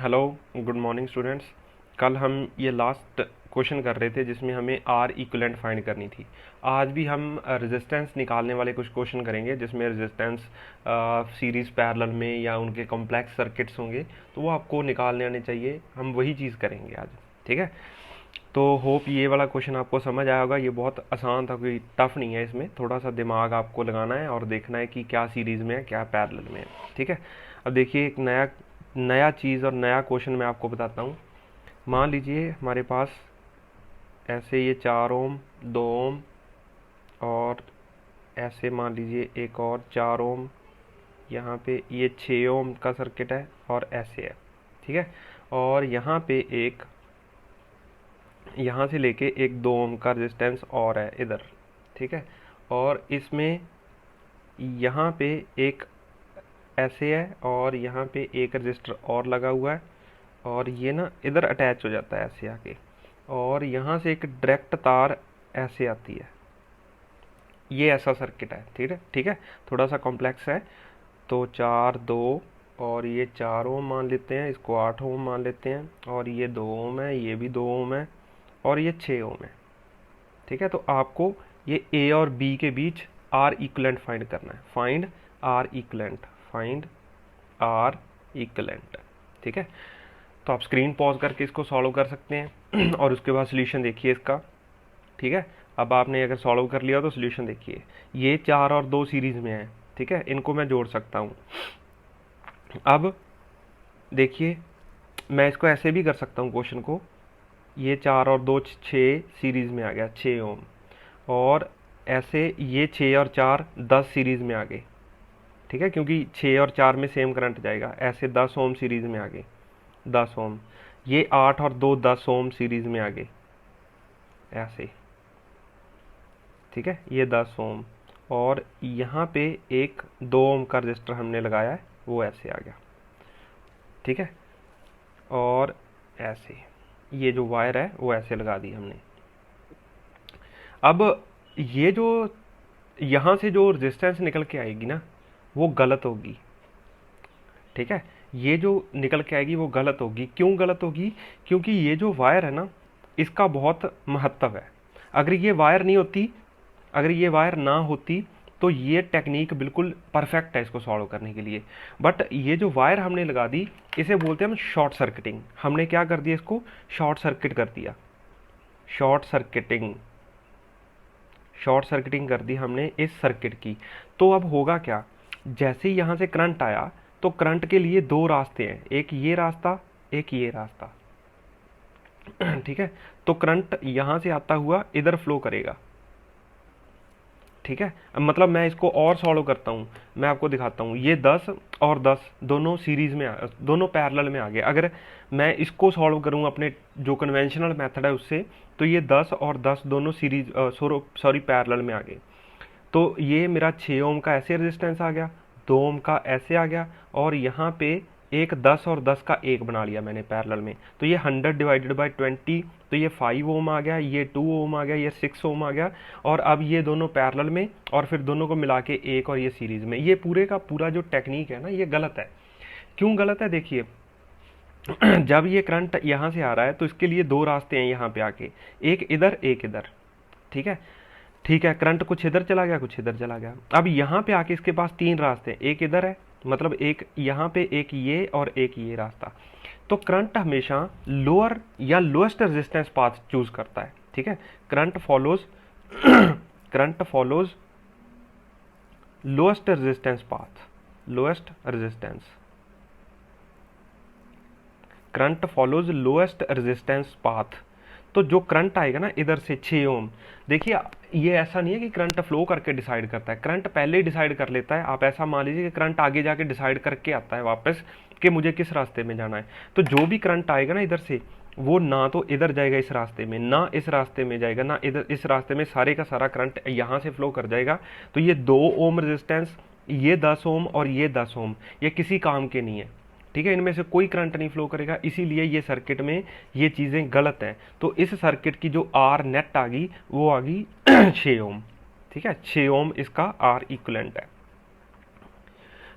Hello, good morning students. कल हम ये लास्ट क्वेश्चन कर रहे थे जिसमें हमें आर इक्विवेलेंट फाइंड करनी थी। आज भी हम रेजिस्टेंस निकालने वाले कुछ क्वेश्चन करेंगे जिसमें रेजिस्टेंस सीरीज़ पैरेलल में या उनके कॉम्प्लेक्स सर्किट्स होंगे, तो वो आपको निकालने आने चाहिए। हम वही चीज़ करेंगे आज, ठीक है। तो होप ये वाला क्वेश्चन आपको समझ आया होगा। ये बहुत आसान था, कोई टफ नहीं है। इसमें थोड़ा सा दिमाग आपको लगाना है और देखना है कि क्या सीरीज़ में है, क्या पैरेलल में है, ठीक है। अब देखिए, एक नया नया चीज़ और नया क्वेश्चन मैं आपको बताता हूँ। मान लीजिए हमारे पास ऐसे ये 4 ओम, 2 ओम और ऐसे मान लीजिए एक और 4 ओम, यहाँ पे ये 6 ओम का सर्किट है और ऐसे है, ठीक है। और यहाँ पे एक, यहाँ से लेके एक 2 ओम का रेजिस्टेंस और है इधर, ठीक है। और इसमें यहाँ पे एक ऐसे है और यहाँ पे एक रजिस्टर और लगा हुआ है और ये ना इधर अटैच हो जाता है ऐसे आके, और यहाँ से एक डायरेक्ट तार ऐसे आती है। ये ऐसा सर्किट है, ठीक है, ठीक है। थोड़ा सा कॉम्प्लेक्स है। तो 4, 2 और ये 4 ओम मान लेते हैं, इसको 8 ओम मान लेते हैं, और ये 2 ओम है, ये भी 2 ओम है, और ये 6 ओम है, ठीक है। तो आपको ये ए और बी के बीच आर इक्विवेलेंट फाइंड करना है। Find R equivalent, find R equivalent, ठीक है। तो आप स्क्रीन पॉज करके इसको सॉल्व कर सकते हैं और उसके बाद सोल्यूशन देखिए इसका, ठीक है। अब आपने अगर सॉल्व कर लिया तो सोल्यूशन देखिए। ये 4 और 2 सीरीज में है, ठीक है, इनको मैं जोड़ सकता हूँ। अब देखिए, मैं इसको ऐसे भी कर सकता हूँ क्वेश्चन को। ये 4 और 2 6 सीरीज में आ गया, 6 ओम, और ऐसे ये 6 और 4 10 सीरीज में आ गए, ठीक है, क्योंकि 6 और 4 में सेम करंट जाएगा। ऐसे 10 ओम सीरीज में आ गए, 10 ओम। ये 8 और 2 10 ओम सीरीज में आ गए ऐसे, ठीक है, ये 10 ओम। और यहाँ पे एक 2 ओम का रजिस्टर हमने लगाया है, वो ऐसे आ गया, ठीक है। और ऐसे ये जो वायर है वो ऐसे लगा दी हमने। अब ये जो यहाँ से जो रेजिस्टेंस निकल के आएगी ना, वो गलत होगी, ठीक है। ये जो निकल के आएगी वो गलत होगी। क्यों गलत होगी? क्योंकि ये जो वायर है ना, इसका बहुत महत्व है। अगर ये वायर नहीं होती, अगर ये वायर ना होती तो ये टेक्निक बिल्कुल परफेक्ट है इसको सॉल्व करने के लिए। बट ये जो वायर हमने लगा दी, इसे बोलते हैं हम शॉर्ट सर्किटिंग। हमने क्या कर दिया, इसको शॉर्ट सर्किट कर दिया, शॉर्ट सर्किटिंग, शॉर्ट सर्किटिंग कर दी हमने इस सर्किट की। तो अब होगा क्या, जैसे ही यहाँ से करंट आया तो करंट के लिए 2 रास्ते हैं, एक ये रास्ता, एक ये रास्ता, ठीक है। तो करंट यहाँ से आता हुआ इधर फ्लो करेगा, ठीक है। मतलब मैं इसको और सॉल्व करता हूँ, मैं आपको दिखाता हूँ। ये 10 और 10 दोनों सीरीज में दोनों पैरेलल में आ गए। अगर मैं इसको सॉल्व करूँ अपने जो कन्वेंशनल मेथड है उससे, तो ये 10 और 10 दोनों सीरीज सॉरी पैरेलल में आ गए। तो ये मेरा 6 ओम का ऐसे रेजिस्टेंस आ गया, 2 ओम का ऐसे आ गया, और यहाँ पे एक 10 और 10 का एक बना लिया मैंने पैरेलल में। तो ये 100 डिवाइडेड बाई 20, तो ये 5 ओम आ गया, ये 2 ओम आ गया, ये 6 ओम आ गया। और अब ये दोनों पैरेलल में, और फिर दोनों को मिला के एक, और ये सीरीज में। ये पूरे का पूरा जो टेक्निक है ना, ये गलत है। क्यों गलत है? देखिए, जब ये करंट यहाँ से आ रहा है तो इसके लिए 2 रास्ते हैं यहाँ पे आके, एक इधर एक इधर, ठीक है, ठीक है। करंट कुछ इधर चला गया, कुछ इधर चला गया। अब यहाँ पे आके इसके पास 3 रास्ते हैं, एक इधर है, मतलब एक यहाँ पे, एक ये, और एक ये रास्ता। तो करंट हमेशा लोअर या लोएस्ट रेजिस्टेंस पाथ चूज करता है, ठीक है। Current follows current follows lowest resistance path, lowest resistance, current follows lowest resistance path. तो जो करंट आएगा ना इधर से 6 ओम, देखिए ये ऐसा नहीं है कि करंट फ्लो करके डिसाइड करता है, करंट पहले ही डिसाइड कर लेता है। आप ऐसा मान लीजिए कि करंट आगे जाके डिसाइड करके आता है वापस कि मुझे किस रास्ते में जाना है। तो जो भी करंट आएगा ना इधर से, वो ना तो इधर जाएगा इस रास्ते में, ना इस रास्ते में जाएगा, ना इधर इस रास्ते में, सारे का सारा करंट यहाँ से फ्लो कर जाएगा। तो ये 2 ओम रेजिस्टेंस, ये 10 ओम और ये 10 ओम, ये किसी काम के नहीं है, ठीक है। इनमें से कोई करंट नहीं फ्लो करेगा, इसीलिए ये सर्किट में ये चीज़ें गलत हैं। तो इस सर्किट की जो आर नेट आ गई वो आ गई 6 ओम, ठीक है। 6 ओम इसका आर इक्विवेलेंट है।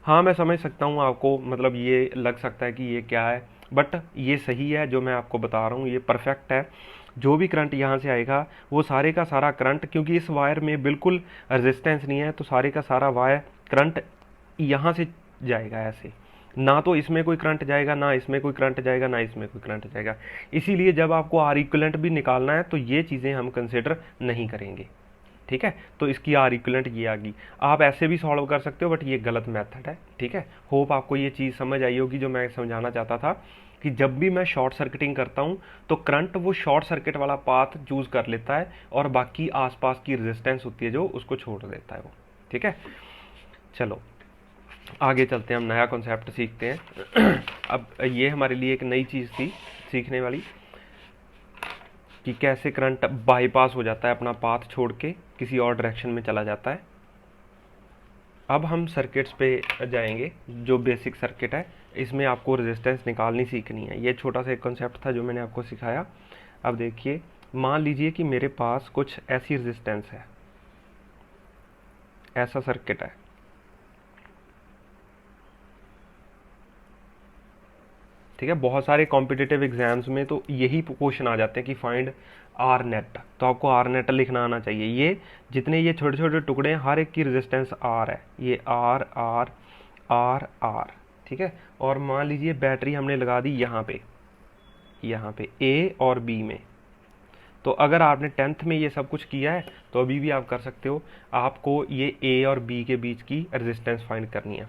हाँ, मैं समझ सकता हूँ आपको, मतलब ये लग सकता है कि ये क्या है, बट ये सही है, जो मैं आपको बता रहा हूँ ये परफेक्ट है। जो भी करंट यहाँ से आएगा वो सारे का सारा करंट, क्योंकि इस वायर में बिल्कुल रेजिस्टेंस नहीं है, तो सारे का सारा वायर करंट यहाँ से जाएगा ऐसे, ना तो इसमें कोई करंट जाएगा, ना इसमें कोई करंट जाएगा, ना इसमें कोई करंट जाएगा। इसीलिए जब आपको आर इक्विवेलेंट भी निकालना है तो ये चीज़ें हम कंसिडर नहीं करेंगे, ठीक है। तो इसकी आर इक्विवेलेंट ये आ गई। आप ऐसे भी सॉल्व कर सकते हो, बट ये गलत मेथड है, ठीक है। होप आपको ये चीज़ समझ आई होगी जो मैं समझाना चाहता था, कि जब भी मैं शॉर्ट सर्किटिंग करता हूँ तो करंट वो शॉर्ट सर्किट वाला पाथ चूज कर लेता है और बाकी आसपास की रेजिस्टेंस होती है जो उसको छोड़ देता है वो, ठीक है। चलो आगे चलते हैं, हम नया कॉन्सेप्ट सीखते हैं। अब ये हमारे लिए एक नई चीज़ थी सीखने वाली, कि कैसे करंट बाईपास हो जाता है, अपना पाथ छोड़ के किसी और डायरेक्शन में चला जाता है। अब हम सर्किट्स पे जाएंगे, जो बेसिक सर्किट है इसमें आपको रेजिस्टेंस निकालनी सीखनी है। ये छोटा सा एक कॉन्सेप्ट था जो मैंने आपको सिखाया। अब देखिए, मान लीजिए कि मेरे पास कुछ ऐसी रेजिस्टेंस है, ऐसा सर्किट है, ठीक है। बहुत सारे कॉम्पिटिटिव एग्जाम्स में तो यही क्वेश्चन आ जाते हैं कि फाइंड आर नेट, तो आपको आर नेट लिखना आना चाहिए। ये जितने ये छोटे छोटे टुकड़े हैं हर एक की रेजिस्टेंस आर है, ये आर आर आर आर, ठीक है। और मान लीजिए बैटरी हमने लगा दी यहाँ पे ए और बी में। तो अगर आपने 10th में ये सब कुछ किया है तो अभी भी आप कर सकते हो। आपको ये ए और बी के बीच की रेजिस्टेंस फाइंड करनी है।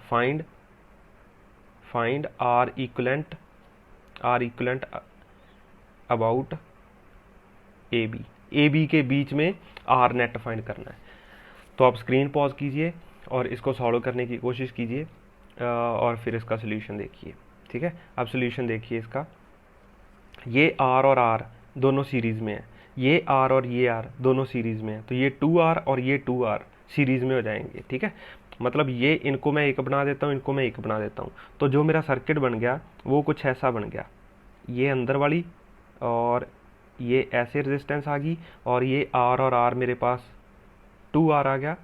Find R equivalent about A B के बीच में आर नेट फाइंड करना है। तो आप स्क्रीन पॉज कीजिए और इसको सॉल्व करने की कोशिश कीजिए, और फिर इसका सोल्यूशन देखिए, ठीक है। अब सोल्यूशन देखिए इसका, ये आर और आर दोनों सीरीज़ में है, ये आर और ये आर दोनों सीरीज़ में है, तो ये 2R और ये 2R सीरीज़ में हो जाएंगे, ठीक है। मतलब ये इनको मैं एक बना देता हूँ, इनको मैं एक बना देता हूँ, तो जो मेरा सर्किट बन गया वो कुछ ऐसा बन गया। ये अंदर वाली और ये ऐसे रेजिस्टेंस आ गई, और ये आर और आर मेरे पास 2R आ गया,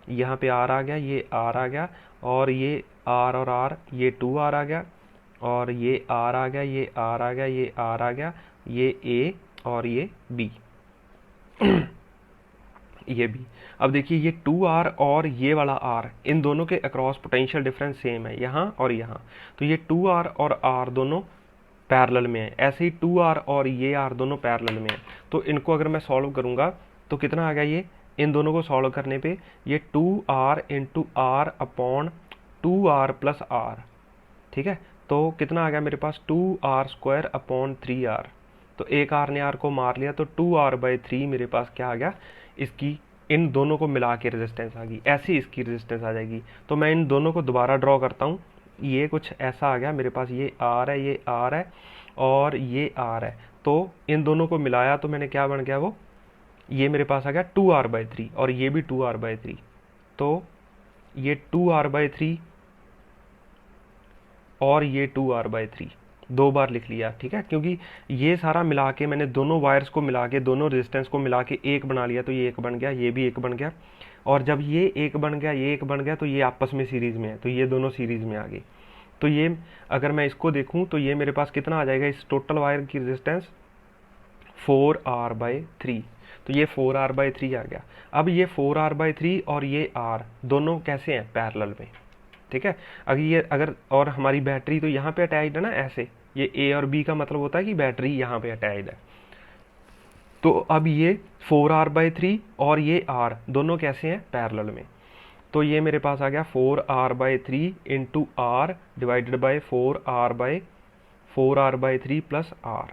यहाँ पे आर आ गया, ये आर आ गया, और ये आर और आर ये 2R आ गया, और ये आर आ गया, ये आर आ गया, ये आर आ गया, ये ए और ये बी। ये भी। अब देखिए ये 2R और ये वाला R, इन दोनों के अक्रॉस पोटेंशियल डिफरेंस सेम है यहाँ और यहाँ, तो ये 2R और R दोनों पैरेलल में है। ऐसे ही 2R और ये R दोनों पैरेलल में है, तो इनको अगर मैं सॉल्व करूँगा तो कितना आ गया, ये इन दोनों को सॉल्व करने पे ये 2R into R upon 2R plus R, ठीक है। तो कितना आ गया मेरे पास 2R स्क्वायर अपॉन 3R, तो एक आर ने आर को मार लिया, तो 2R/3 मेरे पास क्या आ गया, इसकी इन दोनों को मिला के रेजिस्टेंस आ गई। ऐसी इसकी रेजिस्टेंस आ जाएगी। तो मैं इन दोनों को दोबारा ड्रॉ करता हूँ, ये कुछ ऐसा आ गया मेरे पास, ये आर है, ये आर है और ये आर है, तो इन दोनों को मिलाया तो मैंने क्या बन गया, वो ये मेरे पास आ गया 2R/3 और ये भी 2R/3, तो ये 2R/3 और ये 2R/3 दो बार लिख लिया, ठीक है। क्योंकि ये सारा मिला के मैंने दोनों वायर्स को मिला के, दोनों रेजिस्टेंस को मिला के एक बना लिया, तो ये एक बन गया, ये भी एक बन गया, और जब ये एक बन गया, ये एक बन गया, तो ये आपस में सीरीज में है, तो ये दोनों सीरीज में आ गए। तो ये अगर मैं इसको देखूं तो ये मेरे पास कितना आ जाएगा, इस टोटल वायर की रेजिस्टेंस 4R/3, तो ये 4R/3 आ गया। अब ये 4R/3 और ये R दोनों कैसे हैं, पैरेलल में, ठीक है। अगर और हमारी बैटरी तो यहाँ पे अटैच्ड है ना, ऐसे ये ए और बी का मतलब होता है कि बैटरी यहाँ पे अटैच्ड है। तो अब ये 4R/3 और ये R दोनों कैसे हैं, पैरेलल में, तो ये मेरे पास आ गया 4R/3 into R divided by 4R/3 plus R,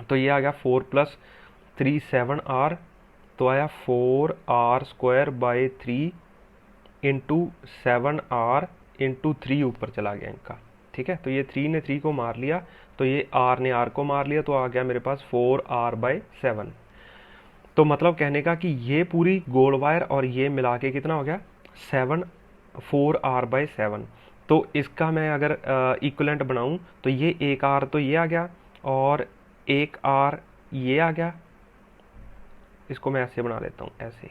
तो ये आ गया 4 + 3 7R, तो आया 4R square by 3 into 7R into 3 ऊपर चला गया इनका, ठीक है। तो ये 3 ने 3 को मार लिया, तो ये R ने R को मार लिया, तो आ गया मेरे पास 4R/7। तो मतलब कहने का कि ये पूरी गोल वायर और ये मिला के कितना हो गया 4R/7। तो इसका मैं अगर इक्विवेलेंट बनाऊं तो ये एक R तो ये आ गया और एक R ये आ गया, इसको मैं ऐसे बना देता हूँ ऐसे,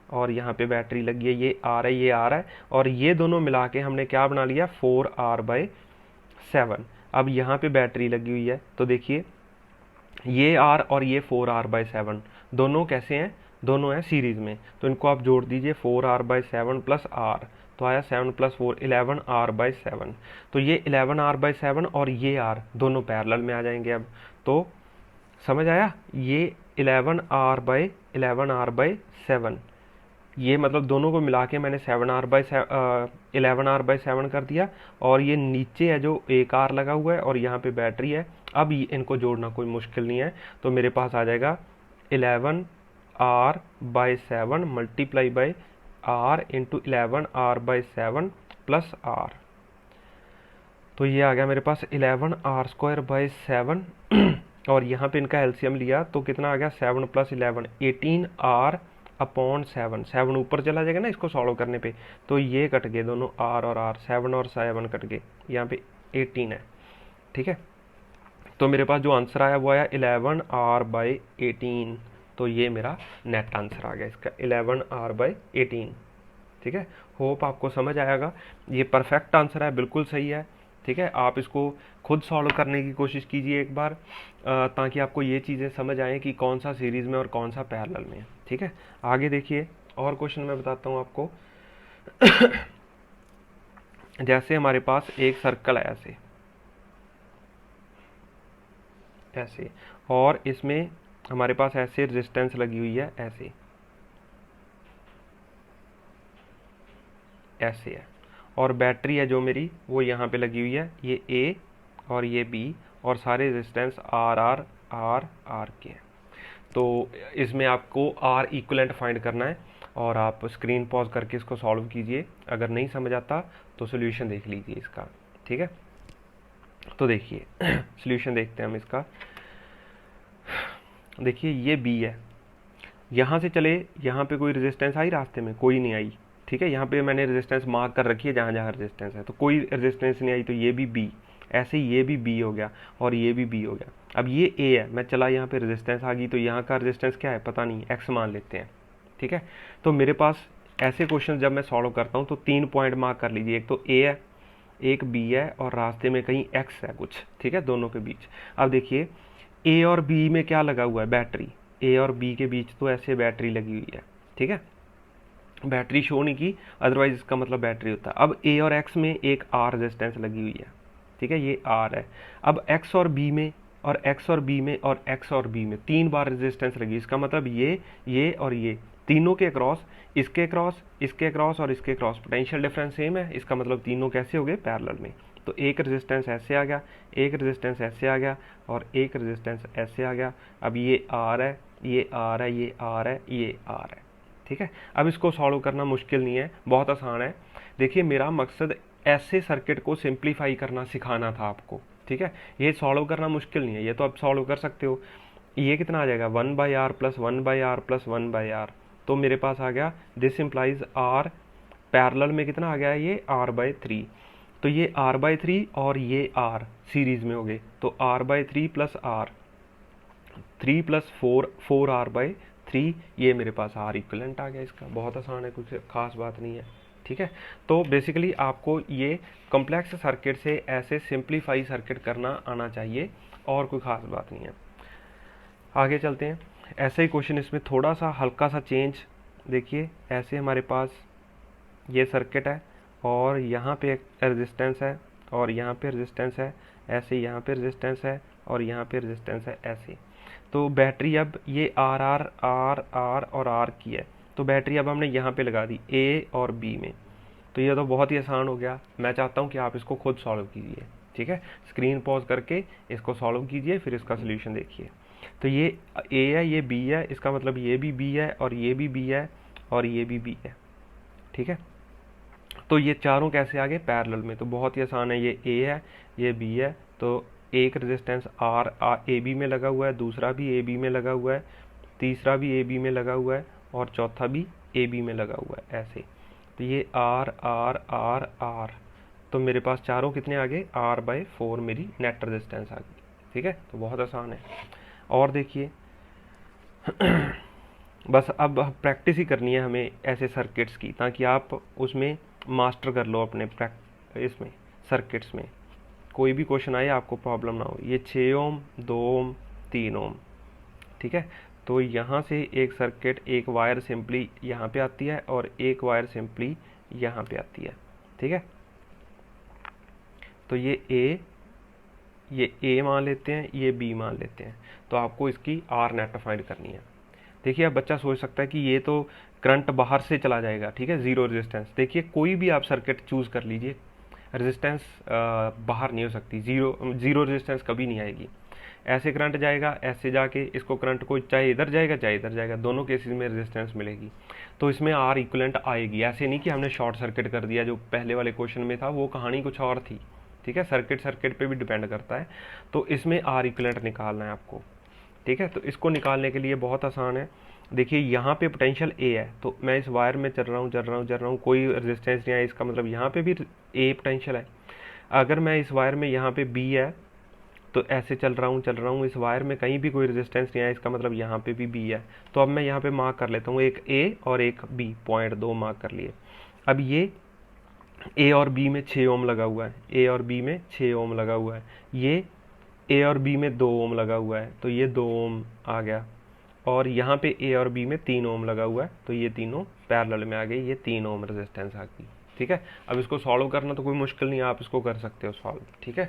और यहाँ पे बैटरी लगी है, ये R है, ये R है, और ये दोनों मिला के हमने क्या बना लिया 4R/7। अब यहाँ पे बैटरी लगी हुई है, तो देखिए ये R और ये 4R/7 दोनों कैसे हैं, दोनों हैं सीरीज में, तो इनको आप जोड़ दीजिए 4R/7 प्लस R, तो आया 7 + 4 11R/7। तो ये 11R/7 और ये R दोनों पैरेलल में आ जाएंगे अब, तो समझ आया, ये 11R/7 ये मतलब दोनों को मिला के मैंने 11R/7 कर दिया, और ये नीचे है जो एक R लगा हुआ है और यहाँ पे बैटरी है। अब इनको जोड़ना कोई मुश्किल नहीं है, तो मेरे पास आ जाएगा 11R/7 multiply by R into 11R/7 plus R, तो ये आ गया मेरे पास 11R² 7 और यहाँ पे इनका एलसीएम लिया तो कितना आ गया, 7 + 11 18R/7, 7 ऊपर चला जाएगा ना इसको सॉल्व करने पे, तो ये कट गए दोनों R और R, 7 और 7 कट गए, यहाँ पे 18 है। ठीक है, तो मेरे पास जो आंसर आया वो आया 11R/18, तो ये मेरा नेट आंसर आ गया इसका 11R/18। ठीक है, होप आपको समझ आएगा, ये परफेक्ट आंसर है, बिल्कुल सही है। ठीक है, आप इसको खुद सॉल्व करने की कोशिश कीजिए एक बार, ताकि आपको ये चीज़ें समझ आएँ कि कौन सा सीरीज़ में और कौन सा पैरेलल में है। ठीक है, आगे देखिए और क्वेश्चन मैं बताता हूँ आपको। जैसे हमारे पास एक सर्कल है ऐसे ऐसे, और इसमें हमारे पास ऐसे रेजिस्टेंस लगी हुई है ऐसे ऐसे है, और बैटरी है जो मेरी वो यहाँ पे लगी हुई है, ये A और ये B, और सारे रेजिस्टेंस R के हैं। तो इसमें आपको R इक्विवेलेंट फाइंड करना है, और आप स्क्रीन पॉज करके इसको सॉल्व कीजिए, अगर नहीं समझ आता तो सोल्यूशन देख लीजिए इसका। ठीक है, तो देखिए सोल्यूशन देखते हैं हम इसका। देखिए ये B है, यहाँ से चले, यहाँ पे कोई रेजिस्टेंस आई रास्ते में, कोई नहीं आई। ठीक है, यहाँ पे मैंने रेजिस्टेंस मार्क कर रखी है जहाँ जहाँ रेजिस्टेंस है, तो कोई रेजिस्टेंस नहीं आई, तो ये भी B, ऐसे ये भी B हो गया और ये भी B हो गया। अब ये A है, मैं चला यहाँ पे रेजिस्टेंस आ गई, तो यहाँ का रेजिस्टेंस क्या है पता नहीं, X मान लेते हैं। ठीक है, तो मेरे पास ऐसे क्वेश्चन जब मैं सॉल्व करता हूँ तो 3 पॉइंट मार्क कर लीजिए, एक तो A है, एक B है, और रास्ते में कहीं X है कुछ। ठीक है, दोनों के बीच। अब देखिए A और B में क्या लगा हुआ है, बैटरी। A और B के बीच तो ऐसे बैटरी लगी हुई है। ठीक है, बैटरी शो नहीं की, अदरवाइज इसका मतलब बैटरी होता है। अब A और X में एक R रेजिस्टेंस लगी हुई है। ठीक है, ये R है। अब X और B में, और X और B में, और X और B में 3 बार रेजिस्टेंस लगी, इसका मतलब ये और ये तीनों के क्रॉस, इसके क्रॉस, इसके क्रॉस और इसके क्रॉस पोटेंशियल डिफरेंस सेम है, इसका मतलब तीनों कैसे हो गए, पैरेलल में। तो एक रेजिस्टेंस ऐसे आ गया, एक रेजिस्टेंस ऐसे आ गया, और एक रेजिस्टेंस ऐसे आ गया। अब ये R है, ये R है, ये R है, ये R है। ठीक है, अब इसको सॉल्व करना मुश्किल नहीं है, बहुत आसान है। देखिए मेरा मकसद ऐसे सर्किट को सिंप्लीफाई करना सिखाना था आपको। ठीक है, ये सॉल्व करना मुश्किल नहीं है, ये तो आप सॉल्व कर सकते हो। ये कितना आ जाएगा, 1/R + 1/R + 1/R, तो मेरे पास आ गया, दिस इम्प्लाइज R पैरेलल में कितना आ गया है, ये R/3, तो ये R/3 और ये R सीरीज में हो गए, तो R/3 + R, 3 + 4 4R/3, ये मेरे पास R इक्विवेलेंट आ गया इसका। बहुत आसान है, कुछ खास बात नहीं है। ठीक है, तो बेसिकली आपको ये कॉम्प्लेक्स सर्किट से ऐसे सिंप्लीफाई सर्किट करना आना चाहिए, और कोई खास बात नहीं है। आगे चलते हैं, ऐसे ही क्वेश्चन इसमें थोड़ा सा हल्का सा चेंज। देखिए ऐसे हमारे पास ये सर्किट है, और यहाँ पे एक रेजिस्टेंस है, और यहाँ पे रेजिस्टेंस है, ऐसे यहाँ पे रेजिस्टेंस है, और यहाँ पे रेजिस्टेंस है ऐसे। तो बैटरी अब ये R और R की है, तो बैटरी अब हमने यहाँ पे लगा दी A और B में, तो ये तो बहुत ही आसान हो गया। मैं चाहता हूँ कि आप इसको खुद सॉल्व कीजिए। ठीक है, स्क्रीन पॉज करके इसको सॉल्व कीजिए, फिर इसका सोल्यूशन देखिए। तो ये A है, ये B है, इसका मतलब ये भी B है, और ये भी B है, और ये भी B है। ठीक है, तो ये चारों कैसे आ गए, पैरेलल में, तो बहुत ही आसान है। ये A है, ये B है, तो एक रेजिस्टेंस R AB में लगा हुआ है, दूसरा भी AB में लगा हुआ है, तीसरा भी AB में लगा हुआ है, और चौथा भी AB में लगा हुआ है ऐसे। तो ये R, तो मेरे पास चारों कितने आ गए, R/4 मेरी नेट रेजिस्टेंस आ गई। ठीक है, तो बहुत आसान है। और देखिए बस अब प्रैक्टिस ही करनी है हमें ऐसे सर्किट्स की, ताकि आप उसमें मास्टर कर लो अपने इसमें सर्किट्स में। कोई भी क्वेश्चन आए आपको प्रॉब्लम ना हो। ये 6 ओम, 2 ओम, 3 ओम, ठीक है। तो यहाँ से एक सर्किट, एक वायर सिंपली यहाँ पे आती है और एक वायर सिंपली यहाँ पे आती है, ठीक है। तो ये ए मान लेते हैं, ये बी मान लेते हैं। तो आपको इसकी आर नेट फाइंड करनी है। देखिए अब बच्चा सोच सकता है कि ये तो करंट बाहर से चला जाएगा, ठीक है, जीरो रेजिस्टेंस। देखिए कोई भी आप सर्किट चूज कर लीजिए, रेजिस्टेंस बाहर नहीं हो सकती, जीरो रेजिस्टेंस कभी नहीं आएगी। ऐसे करंट जाएगा, ऐसे जाके इसको करंट को चाहे इधर जाएगा चाहे इधर जाएगा, दोनों केसेस में रेजिस्टेंस मिलेगी। तो इसमें आर इक्विवेलेंट आएगी। ऐसे नहीं कि हमने शॉर्ट सर्किट कर दिया, जो पहले वाले क्वेश्चन में था वो कहानी कुछ और थी, ठीक है। सर्किट पे भी डिपेंड करता है। तो इसमें आर इक्विवेलेंट निकालना है आपको, ठीक है। तो इसको निकालने के लिए बहुत आसान है। देखिए यहाँ पे पोटेंशियल ए है, तो मैं इस वायर में चल रहा हूँ, कोई रेजिस्टेंस नहीं है, इसका मतलब यहाँ पे भी ए पोटेंशियल है। अगर मैं इस वायर में यहाँ पे बी है, तो ऐसे चल रहा हूँ, इस वायर में कहीं भी कोई रेजिस्टेंस नहीं है, इसका मतलब यहाँ पे भी बी है। तो अब मैं यहाँ पे मार्क कर लेता हूँ, एक ए और एक बी, पॉइंट 2 मार्क कर लिए। अब ये ए और बी में 6 ओम लगा हुआ है, ए और बी में 6 ओम लगा हुआ है। ये ए और बी में 2 ओम लगा हुआ है, तो ये 2 ओम आ गया। और यहाँ पे ए और बी में 3 ओम लगा हुआ है, तो ये तीनों पैरेलल में आ गए, ये 3 ओम रेजिस्टेंस आ गई, ठीक है। अब इसको सॉल्व करना तो कोई मुश्किल नहीं है, आप इसको कर सकते हो सॉल्व, ठीक है।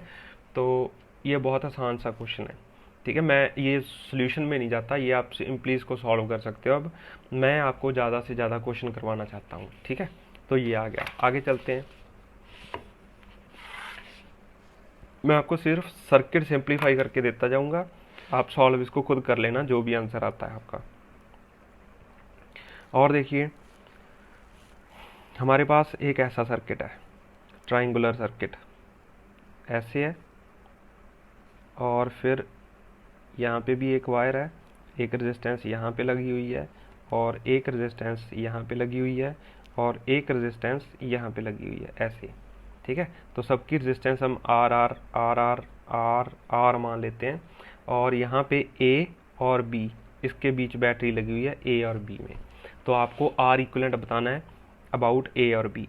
तो ये बहुत आसान सा क्वेश्चन है, ठीक है। मैं ये सोल्यूशन में नहीं जाता, ये आप सिंपली इसको सॉल्व कर सकते हो। अब मैं आपको ज़्यादा से ज़्यादा क्वेश्चन करवाना चाहता हूँ, ठीक है। तो ये आ गया, आगे चलते हैं। मैं आपको सिर्फ सर्किट सिंप्लीफाई करके देता जाऊंगा, आप सॉल्व इसको खुद कर लेना, जो भी आंसर आता है आपका। और देखिए हमारे पास एक ऐसा सर्किट है, ट्राइंगुलर सर्किट ऐसे है, और फिर यहाँ पे भी एक वायर है, एक रेजिस्टेंस यहाँ पे लगी हुई है, और एक रेजिस्टेंस यहाँ पे लगी हुई है, और एक रेजिस्टेंस यहाँ पे लगी हुई है, ऐसे, ठीक है। तो सबकी रेजिस्टेंस हम R R R R R R मान लेते हैं। और यहाँ पे ए और बी, इसके बीच बैटरी लगी हुई है ए और बी में। तो आपको आर इक्विवेलेंट बताना है अबाउट ए और बी,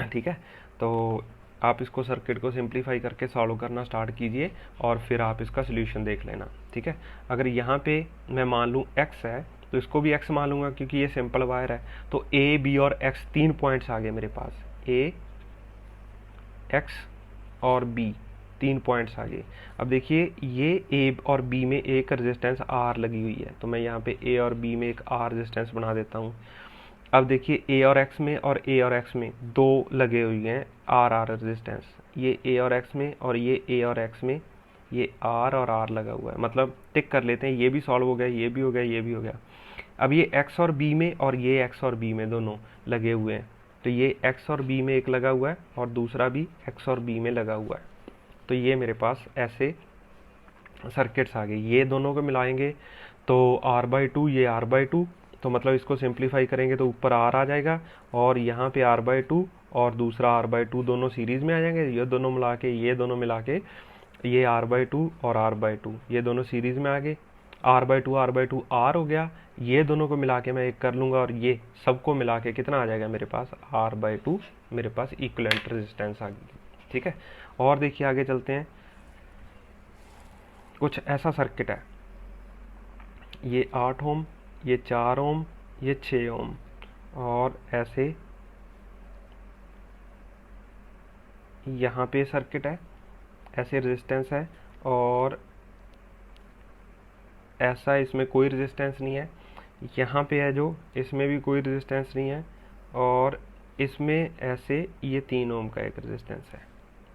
ठीक है। तो आप इसको सर्किट को सिंप्लीफाई करके सॉल्व करना स्टार्ट कीजिए, और फिर आप इसका सोल्यूशन देख लेना, ठीक है। अगर यहाँ पे मैं मान लूँ x है, तो इसको भी x मान लूँगा क्योंकि ये सिंपल वायर है। तो a, b और x 3 पॉइंट्स आ गए मेरे पास, a, x और b 3 पॉइंट्स आ गए। अब देखिए ये a और b में एक रेजिस्टेंस r लगी हुई है, तो मैं यहाँ पे a और b में एक r रेजिस्टेंस बना देता हूँ। अब देखिए ए और एक्स में और ए और एक्स में 2 लगे हुए हैं आर आर रेजिस्टेंस, ये ए और एक्स में और ये ए और एक्स में ये आर और आर लगा हुआ है। मतलब टिक कर लेते हैं, ये भी सॉल्व हो गया, ये भी हो गया, ये भी हो गया। अब ये एक्स और बी में और ये एक्स और बी में दोनों लगे हुए हैं, तो ये एक्स और बी में एक लगा हुआ है और दूसरा भी एक्स और बी में लगा हुआ है। तो ये मेरे पास ऐसे सर्किट्स आ गए। ये दोनों को मिलाएंगे तो r/2, ये r/2, तो मतलब इसको सिंप्लीफाई करेंगे तो ऊपर r आ जाएगा, और यहाँ पे r/2 और दूसरा r/2 दोनों सीरीज में आ जाएंगे। ये दोनों मिला के, ये दोनों मिला के, ये r/2 और r/2 ये दोनों सीरीज में आ गए। r/2 r हो गया, ये दोनों को मिला के मैं एक कर लूँगा, और ये सबको मिला के कितना आ जाएगा मेरे पास, r/2 मेरे पास इक्विवेलेंट रेजिस्टेंस आ गई, ठीक है। और देखिए आगे चलते हैं। कुछ ऐसा सर्किट है, ये 8 ओम, ये 4 ओम, ये 6 ओम, और ऐसे यहाँ पे सर्किट है, ऐसे रेजिस्टेंस है, और ऐसा इसमें कोई रेजिस्टेंस नहीं है। यहाँ पे है जो, इसमें भी कोई रेजिस्टेंस नहीं है, और इसमें ऐसे ये 3 ओम का एक रेजिस्टेंस है,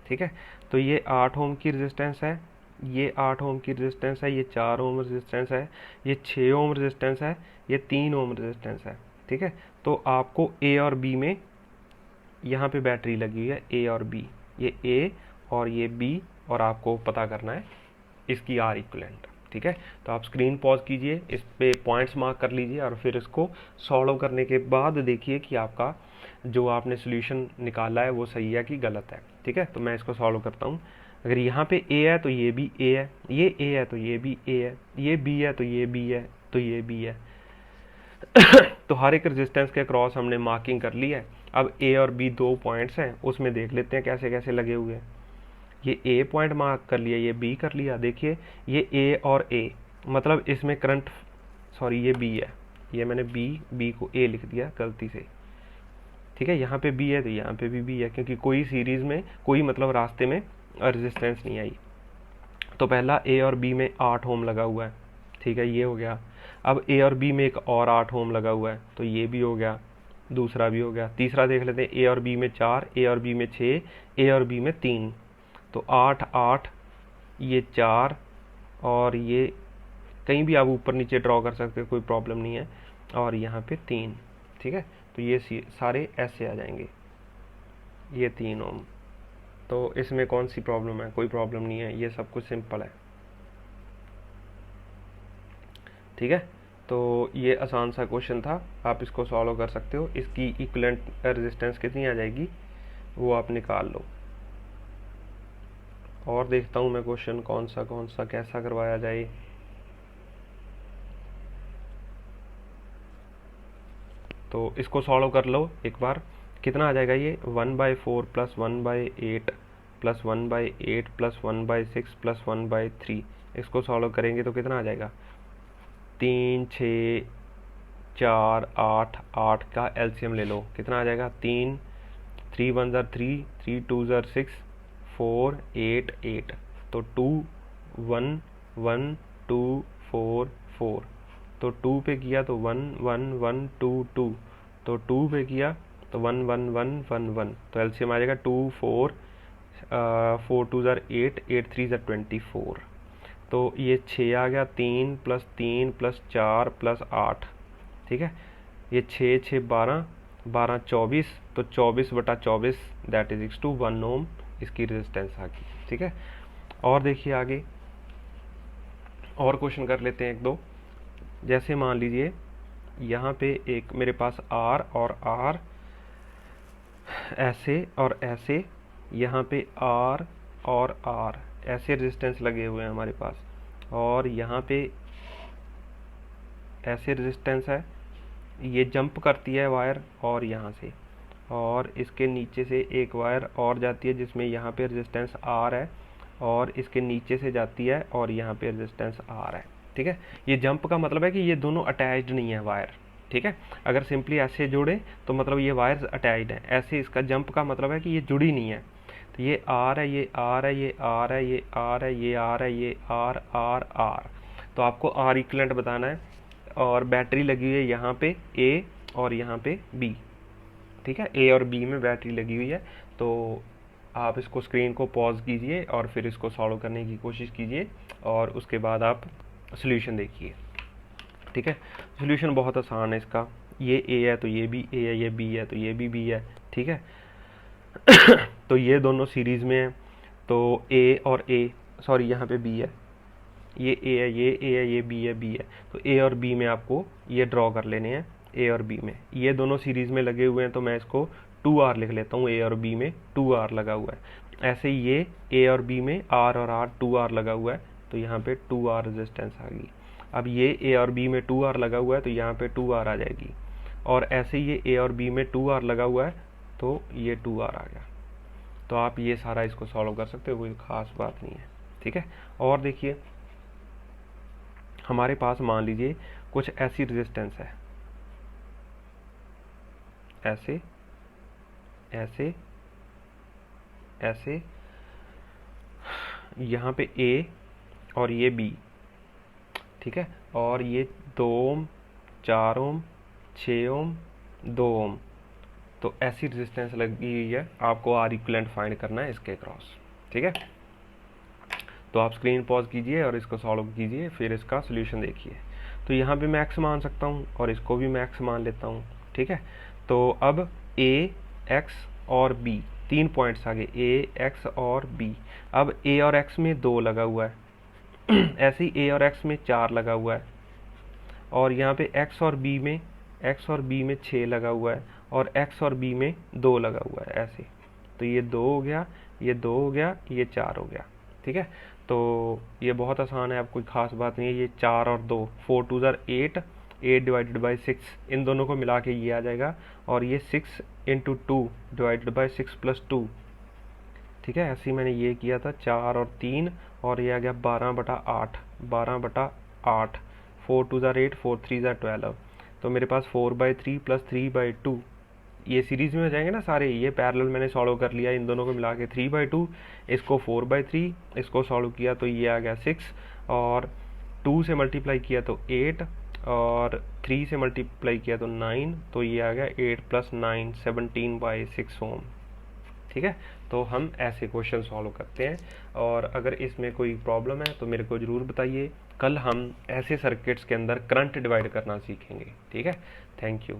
ठीक है। तो ये 8 ओम की रेजिस्टेंस है, ये 8 ओम की रेजिस्टेंस है, ये 4 ओम रेजिस्टेंस है, ये 6 ओम रेजिस्टेंस है, ये 3 ओम रेजिस्टेंस है, ठीक है। तो आपको ए और बी में यहाँ पे बैटरी लगी हुई है, ए और बी, ये ए और ये बी, और आपको पता करना है इसकी आर इक्विवेलेंट, ठीक है। तो आप स्क्रीन पॉज कीजिए, इस पे पॉइंट्स मार्क कर लीजिए, और फिर इसको सॉल्व करने के बाद देखिए कि आपका जो आपने सोल्यूशन निकाला है वो सही है कि गलत है, ठीक है। तो मैं इसको सॉल्व करता हूँ। अगर यहाँ पे ए है तो ये भी ए है, ये ए है तो ये भी ए है, ये बी है तो ये बी है, तो ये बी है। तो हर एक रेजिस्टेंस के क्रॉस हमने मार्किंग कर ली है। अब ए और बी 2 पॉइंट्स हैं, उसमें देख लेते हैं कैसे कैसे लगे हुए हैं। ये ए पॉइंट मार्क कर लिया, ये बी कर लिया। देखिए ये ए और ए, मतलब इसमें करंट, सॉरी ये बी है, ये मैंने बी को ए लिख दिया गलती से, ठीक है। यहाँ पे बी है तो यहाँ पे भी बी है, क्योंकि कोई सीरीज़ में कोई मतलब रास्ते में रेजिस्टेंस नहीं आई। तो पहला ए और बी में 8 ओम लगा हुआ है, ठीक है, ये हो गया। अब ए और बी में एक और 8 ओम लगा हुआ है, तो ये भी हो गया, दूसरा भी हो गया। तीसरा देख लेते हैं, ए और बी में 4, ए और बी में 6, ए और बी में 3, तो 8 8, ये 4, और ये कहीं भी आप ऊपर नीचे ड्रॉ कर सकते हो, कोई प्रॉब्लम नहीं है, और यहाँ पे 3, ठीक है। तो ये सारे ऐसे आ जाएंगे, ये 3 ओम। तो इसमें कौन सी प्रॉब्लम है? कोई प्रॉब्लम नहीं है, ये सब कुछ सिंपल है, ठीक है। तो ये आसान सा क्वेश्चन था, आप इसको सॉल्व कर सकते हो। इसकी इक्विवेलेंट रेजिस्टेंस कितनी आ जाएगी वो आप निकाल लो। और देखता हूँ मैं क्वेश्चन कौन सा कैसा करवाया जाए। तो इसको सॉल्व कर लो एक बार, कितना आ जाएगा ये 1/4 प्लस 1/8 प्लस 1/8 प्लस 1/6 प्लस 1/3। इसको सॉल्व करेंगे तो कितना आ जाएगा 3 6 4 8 8 का एलसीएम ले लो, कितना आ जाएगा 3 3 1 ज़र 3 3 2 ज़र 6 4 8 8, तो 2 1 1 2 4 4, तो 2 पे किया तो 1 1 1 2 2, तो 2 पे किया तो 1 1 1 1 1, तो एलसीएम आ जाएगा 2 4 4 2 ज़र 8 8 3 ज़र 24, तो ये 6 आ गया, 3 प्लस 3 प्लस 4 प्लस 8, ठीक है। ये 6 6 12 12 24, तो 24/24 दैट इज इक्स टू 1 ओम इसकी रेजिस्टेंस आ गई, ठीक है। और देखिए आगे और क्वेश्चन कर लेते हैं एक दो। जैसे मान लीजिए यहाँ पे एक मेरे पास R और R ऐसे और ऐसे, यहाँ पे R और R ऐसे रेजिस्टेंस लगे हुए हैं हमारे पास, और यहाँ पे ऐसे रेजिस्टेंस है, ये जंप करती है वायर और यहाँ से, और इसके नीचे से एक वायर और जाती है जिसमें यहाँ पे रेजिस्टेंस R है, और इसके नीचे से जाती है और यहाँ पे रेजिस्टेंस R है, ठीक है। ये जंप का मतलब है कि ये दोनों अटैच्ड नहीं है वायर, ठीक है। अगर सिंपली ऐसे जोड़े तो मतलब ये वायर्स अटैच्ड है, ऐसे इसका जंप का मतलब है कि ये जुड़ी नहीं है। तो ये R है, ये R है, ये R है, ये R है, ये R है, ये R R R, तो आपको R इक्विवेलेंट बताना है। और बैटरी लगी हुई है यहाँ पे A और यहाँ पे B, ठीक है, A और B में बैटरी लगी हुई है। तो आप इसको स्क्रीन को पॉज कीजिए और फिर इसको सॉल्व करने की कोशिश कीजिए, और उसके बाद आप सॉल्यूशन देखिए, ठीक है। सॉल्यूशन बहुत आसान है इसका, ये A है तो ये भी A है, ये B है तो ये भी B है, ठीक है। तो ये दोनों सीरीज़ में है, तो A और A, सॉरी यहाँ पे B है, ये A है, ये A है, ये B है, B है, तो A और B में आपको ये ड्रॉ कर लेने हैं। A और B में ये दोनों सीरीज़ में लगे हुए हैं, तो मैं इसको 2R लिख लेता हूँ, A और B में 2R लगा हुआ है। ऐसे ही ये A और B में R और R 2R लगा हुआ है, तो यहाँ पे 2R रेजिस्टेंस आ गई। अब ये A और B में 2R लगा हुआ है, तो यहाँ पे 2R आ जाएगी, और ऐसे ही ये A और B में 2R लगा हुआ है, तो ये 2R आ गया। तो आप ये सारा इसको सॉल्व कर सकते हो, कोई ख़ास बात नहीं है, ठीक है। और देखिए हमारे पास मान लीजिए कुछ ऐसी रेजिस्टेंस है, ऐसे ऐसे ऐसे, यहाँ पे A और ये B, ठीक है, और ये 2 ओम 4 ओम 6 ओम 2 ओम, तो ऐसी रेजिस्टेंस लगी हुई है। आपको R इक्विवेलेंट फाइंड करना है इसके क्रॉस, ठीक है। तो आप स्क्रीन पॉज कीजिए और इसको सॉल्व कीजिए, फिर इसका सोल्यूशन देखिए। तो यहाँ पे मैक्स मान सकता हूँ और इसको भी मैक्स मान लेता हूँ, ठीक है। तो अब A X और B, 3 पॉइंट्स आगे A X और B। अब A और X में 2 लगा हुआ है, ऐसे ही A और X में 4 लगा हुआ है, और यहाँ पे X और B में 6 लगा हुआ है, और X और B में 2 लगा हुआ है ऐसे। तो ये 2 हो गया, ये 2 हो गया, ये 4 हो गया, ठीक है। तो ये बहुत आसान है, अब कोई ख़ास बात नहीं है। ये 4 और 2 4 2 ज़र 8, 8 डिवाइडेड बाई 6, इन दोनों को मिला के ये आ जाएगा, और ये 6 इंटू 2 डिवाइडेड बाई 6 प्लस 2, ठीक है, ऐसे ही मैंने ये किया था 4 और 3, और ये आ गया 12/8, 12/8, 4 2 8, 4 3 12। तो मेरे पास 4/3 प्लस 3/2, ये सीरीज में हो जाएंगे ना सारे, ये पैरेलल मैंने सॉल्व कर लिया इन दोनों को मिला के 3/2, इसको 4/3, इसको सॉल्व किया तो ये आ गया 6, और 2 से मल्टीप्लाई किया तो 8, और 3 से मल्टीप्लाई किया तो 9, तो ये आ गया 8 + 9 17/6 ओम। ठीक है, तो हम ऐसे क्वेश्चन सॉल्व करते हैं, और अगर इसमें कोई प्रॉब्लम है तो मेरे को ज़रूर बताइए। कल हम ऐसे सर्किट्स के अंदर करंट डिवाइड करना सीखेंगे। ठीक है, थैंक यू।